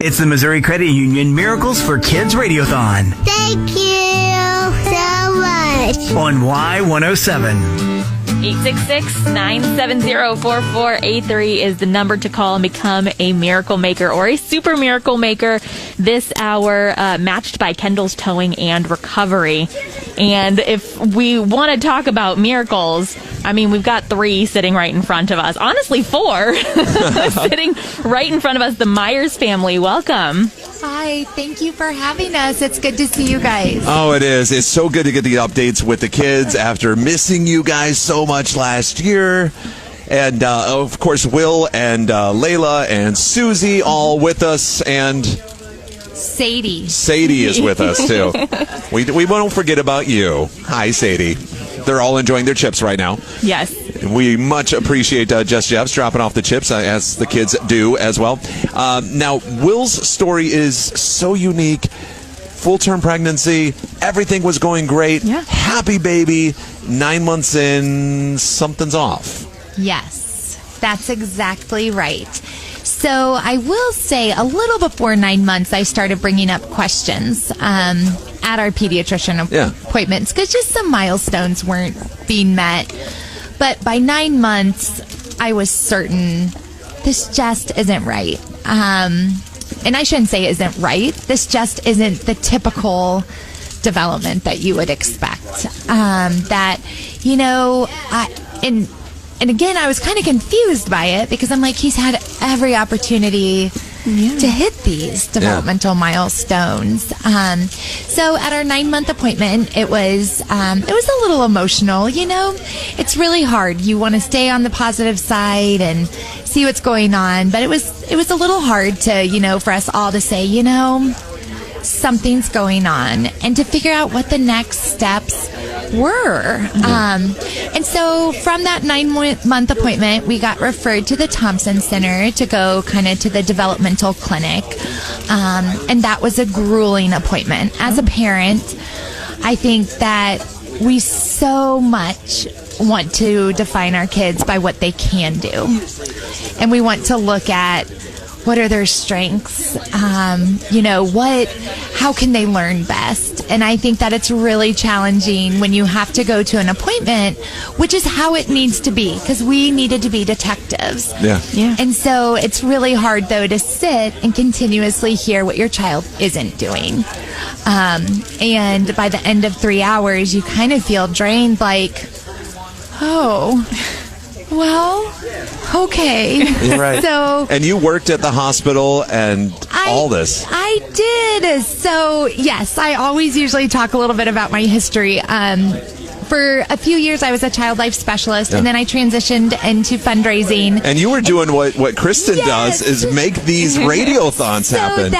It's the Missouri Credit Union Miracles for Kids Radiothon. Thank you so much. On Y107. 866-970-4483 is the number to call and become a miracle maker or a super miracle maker this hour, matched by Kendall's Towing and Recovery. And if we want to talk about miracles, I mean, we've got 3 sitting right in front of us. Honestly, 4 sitting right in front of us. The Myers family, welcome. Hi, thank you for having us. It's good to see you guys. Oh, it is. It's so good to get the updates with the kids after missing you guys so much last year. And, of course, Will and Layla and Susie all with us. And Sadie is with us, too. We won't forget about you. Hi, Sadie. They're all enjoying their chips right now. Yes. We much appreciate Just Jeffs dropping off the chips, as the kids do as well. Now, Will's story is so unique. Full-term pregnancy. Everything was going great. Yeah. Happy baby. 9 months in, something's off. Yes, that's exactly right. So I will say a little before 9 months, I started bringing up questions at our pediatrician appointments because just some milestones weren't being met. But by 9 months, I was certain this just isn't right. And I shouldn't say isn't right. This just isn't the typical development that you would expect. And again, I was kind of confused by it because I'm like, he's had every opportunity to hit these developmental milestones. So at our 9-month appointment, it was a little emotional. You know, it's really hard. You want to stay on the positive side and see what's going on, but it was a little hard to, for us all to say, something's going on and to figure out what the next steps were. And so from that 9-month appointment, we got referred to the Thompson Center to go kind of to the developmental clinic. And that was a grueling appointment. As a parent, I think that we so much want to define our kids by what they can do. And we want to look at what are their strengths? How can they learn best? And I think that it's really challenging when you have to go to an appointment, which is how it needs to be, because we needed to be detectives. Yeah. And so it's really hard, though, to sit and continuously hear what your child isn't doing. And by the end of 3 hours, you kind of feel drained, like, oh, well, okay. Right. And you worked at the hospital and all this. I did. So, yes, I always usually talk a little bit about my history. For a few years, I was a child life specialist, and then I transitioned into fundraising. And you were doing what Kristen does, is make these radiothons happen.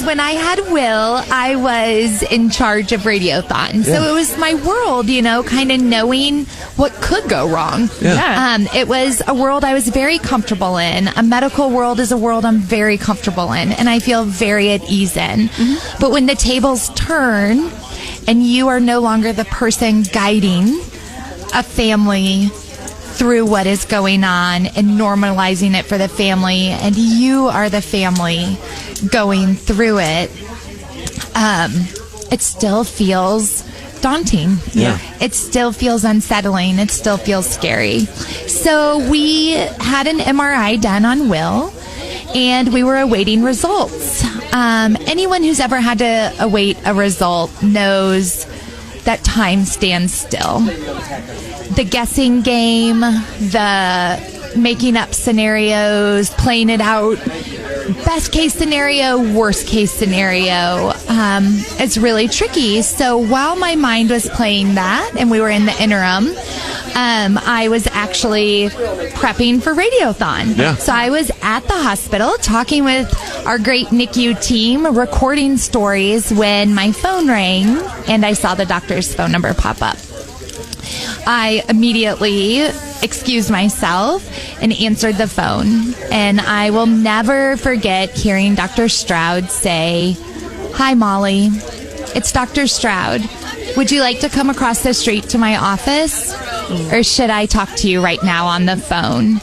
When I had Will, I was in charge of Radiothon. So it was my world, kind of knowing what could go wrong. It was a world I was very comfortable in. A medical world is a world I'm very comfortable in, and I feel very at ease in. Mm-hmm. But when the tables turn, and you are no longer the person guiding a family through what is going on and normalizing it for the family, and you are the family going through it, it still feels daunting. It still feels unsettling. It still feels scary. So we had an MRI done on Will, and we were awaiting results. Anyone who's ever had to await a result knows that time stands still. The guessing game, the making up scenarios, playing it out, best case scenario, worst case scenario, it's really tricky. So while my mind was playing that and we were in the interim, I was actually prepping for Radiothon. So I was at the hospital talking with our great NICU team, recording stories, when my phone rang and I saw the doctor's phone number pop up. I immediately excused myself and answered the phone. And I will never forget hearing Dr. Stroud say, "Hi, Molly. It's Dr. Stroud. Would you like to come across the street to my office? Or should I talk to you right now on the phone?"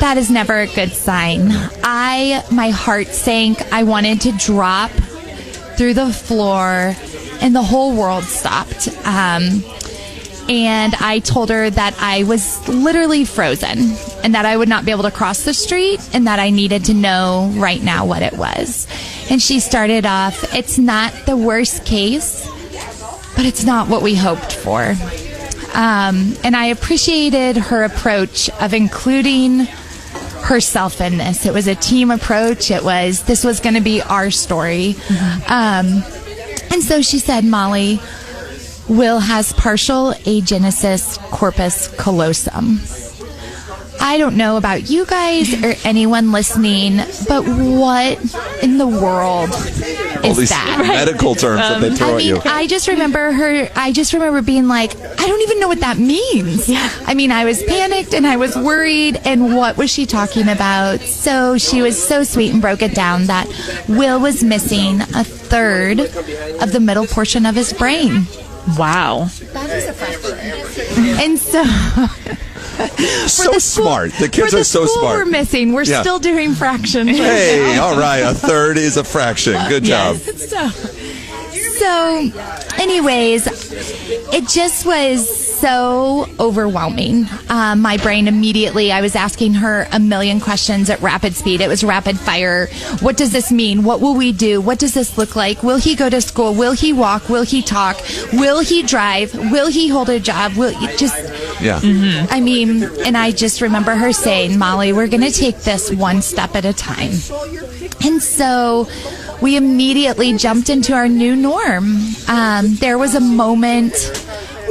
that is never a good sign. My heart sank. I wanted to drop through the floor, and the whole world stopped. And I told her that I was literally frozen and that I would not be able to cross the street and that I needed to know right now what it was. And she started off, it's not the worst case, but it's not what we hoped for. And I appreciated her approach of including herself in this. It was a team approach. This was going to be our story. And so she said, Molly, Will has partial agenesis corpus callosum. I don't know about you guys or anyone listening, but what in the world All is these that? medical terms that they throw at you. I just remember being like, I don't even know what that means. Yeah. I mean, I was panicked and I was worried, and what was she talking about? So she was so sweet and broke it down that Will was missing a third of the middle portion of his brain. Wow. That is a fraction. And so... So smart. The kids are so smart. We're missing. We're still doing fractions. Hey, all right. A third is a fraction. Good job. So, anyways, it just was so overwhelming. My brain immediately, I was asking her a million questions at rapid speed. It was rapid fire. What does this mean? What will we do? What does this look like? Will he go to school? Will he walk? Will he talk? Will he drive? Will he hold a job? Will he just... Yeah. I mean, and I just remember her saying, Molly, we're going to take this one step at a time. And so we immediately jumped into our new norm. There was a moment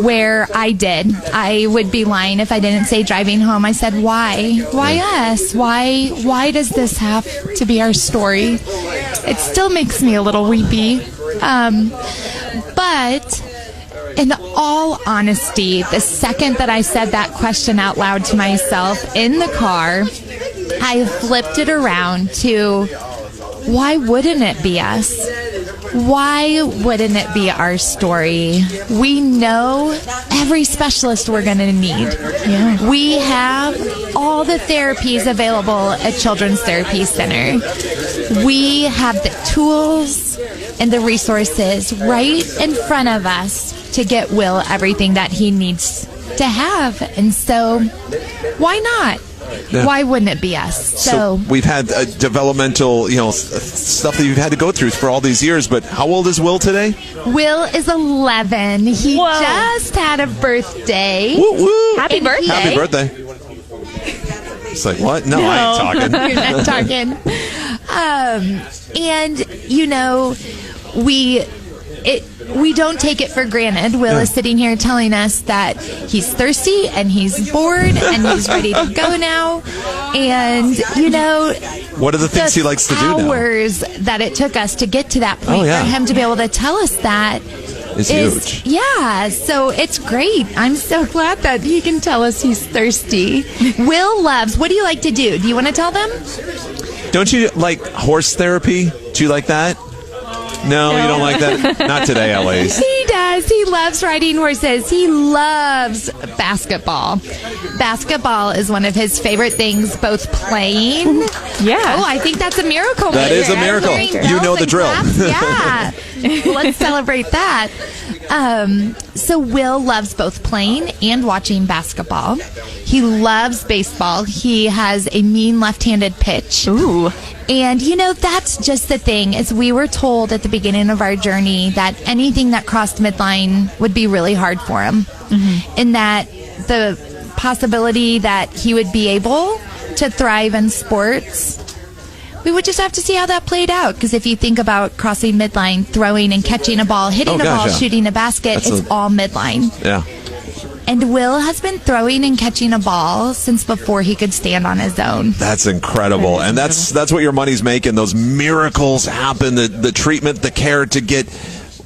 where I would be lying if I didn't say driving home. I said, why? Why us? Why does this have to be our story? It still makes me a little weepy. But in all honesty, the second that I said that question out loud to myself in the car, I flipped it around to, why wouldn't it be us? Why wouldn't it be our story? We know every specialist we're going to need. Yeah. We have all the therapies available at Children's Therapy Center. We have the tools and the resources right in front of us to get Will everything that he needs to have. And so, why not? Yeah. Why wouldn't it be us? So we've had developmental, stuff that you've had to go through for all these years. But how old is Will today? Will is 11. He just had a birthday. Woo, woo. Happy birthday! Happy birthday! It's like, what? No, I ain't talking. You're not talking. We don't take it for granted. Will is sitting here telling us that he's thirsty and he's bored and he's ready to go now. And, what are the things he likes to do now? Hours that it took us to get to that point for him to be able to tell us that is huge. Yeah, so it's great. I'm so glad that he can tell us he's thirsty. Will loves, what do you like to do? Do you want to tell them? Don't you like horse therapy? Do you like that? No, you don't like that? Not today, at least. He does. He loves riding horses. He loves basketball. Basketball is one of his favorite things, both playing. Yeah. Oh, I think that's a miracle. That is a miracle. You know the drill. Yeah. Let's celebrate that. So Will loves both playing and watching basketball. He loves baseball. He has a mean left-handed pitch. Ooh. And, that's just the thing, is we were told at the beginning of our journey that anything that crossed midline would be really hard for him. Mm-hmm. And that the possibility that he would be able to thrive in sports, we would just have to see how that played out. Because if you think about crossing midline, throwing and catching a ball, hitting a ball, shooting a basket, it's all midline. Yeah. And Will has been throwing and catching a ball since before he could stand on his own. That's incredible. And that's what your money's making. Those miracles happen, the treatment, the care to get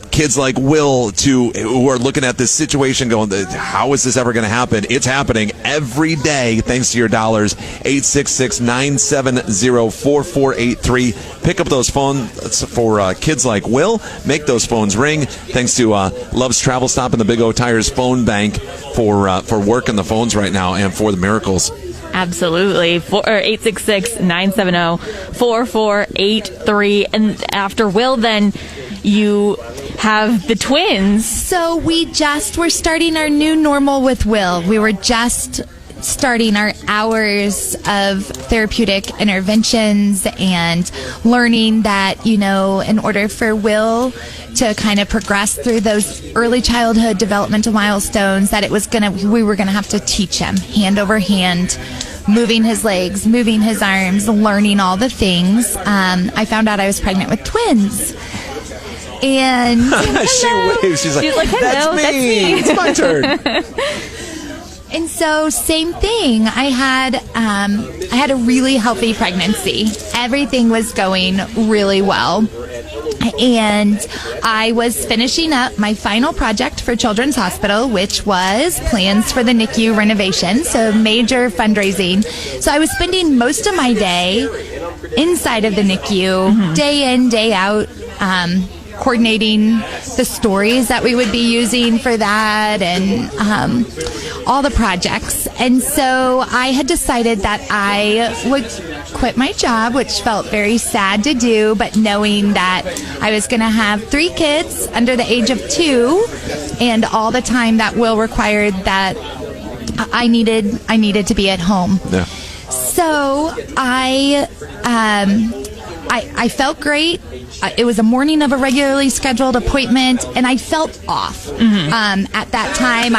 kids like Will who are looking at this situation going, how is this ever going to happen? It's happening every day thanks to your dollars. 866-970-4483. Pick up those phones for kids like Will. Make those phones ring. Thanks to Love's Travel Stop and the Big O Tires phone bank for working the phones right now and for the miracles. Absolutely. 866-970-4483. And after Will, then you have the twins. So we're starting our new normal with Will. We were just starting our hours of therapeutic interventions and learning that, in order for Will to kind of progress through those early childhood developmental milestones, that we were gonna have to teach him hand over hand, moving his legs, moving his arms, learning all the things. I found out I was pregnant with twins. And she waves. She's like, hello, that's me. It's my turn. And so, same thing. I had a really healthy pregnancy. Everything was going really well. And I was finishing up my final project for Children's Hospital, which was plans for the NICU renovation, so major fundraising. So I was spending most of my day inside of the NICU, day in, day out, coordinating the stories that we would be using for that and all the projects. And so I had decided that I would quit my job, which felt very sad to do, but knowing that I was going to have 3 kids under the age of 2 and all the time that Will required, that I needed to be at home. Yeah. So I felt great. It was a morning of a regularly scheduled appointment, and I felt off. At that time,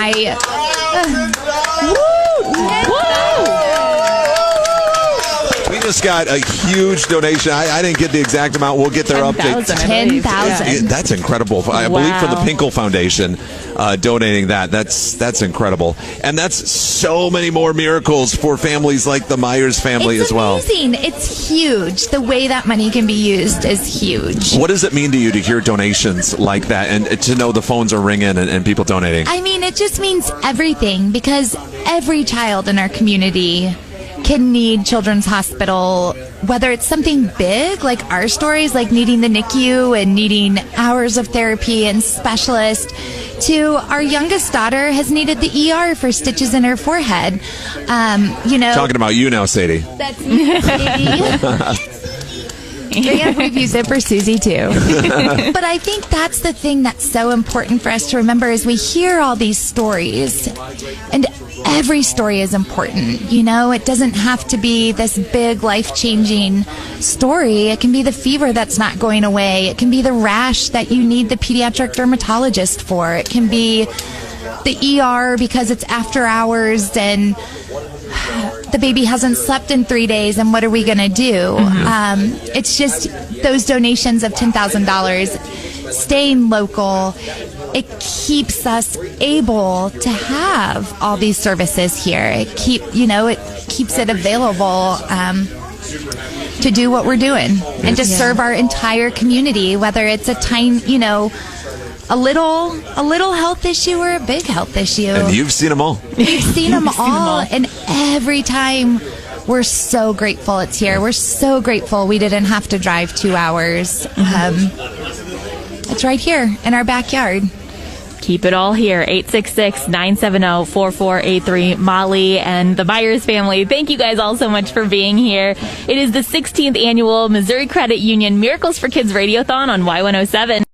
We just got a huge donation. I didn't get the exact amount. We'll get their update. 10,000. That's incredible. I believe from the Pinkle Foundation donating that. That's incredible. And that's so many more miracles for families like the Myers family as well. It's amazing. It's huge. The way that money can be used is huge. What does it mean to you to hear donations like that and to know the phones are ringing and people donating? I mean, it just means everything, because every child in our community can need Children's Hospital, whether it's something big like our stories, like needing the NICU and needing hours of therapy and specialist, to our youngest daughter has needed the ER for stitches in her forehead. Talking about you now, Sadie. That's me, Sadie. Yeah, we've used it for Susie too. But I think that's the thing that's so important for us to remember is we hear all these stories, and every story is important. It doesn't have to be this big life-changing story. It can be the fever that's not going away. It can be the rash that you need the pediatric dermatologist for. It can be the ER because it's after hours and the baby hasn't slept in 3 days, and what are we going to do? It's just those donations of $10,000, staying local, it keeps us able to have all these services here. It keeps it available to do what we're doing and to serve our entire community, whether it's a a little health issue or a big health issue. And you've seen them all. We've seen them all, and every time we're so grateful it's here. We're so grateful we didn't have to drive 2 hours. It's right here in our backyard. Keep it all here. 866-970-4483. Molly and the Myers family, thank you guys all so much for being here. It is the 16th annual Missouri Credit Union Miracles for Kids Radiothon on Y107.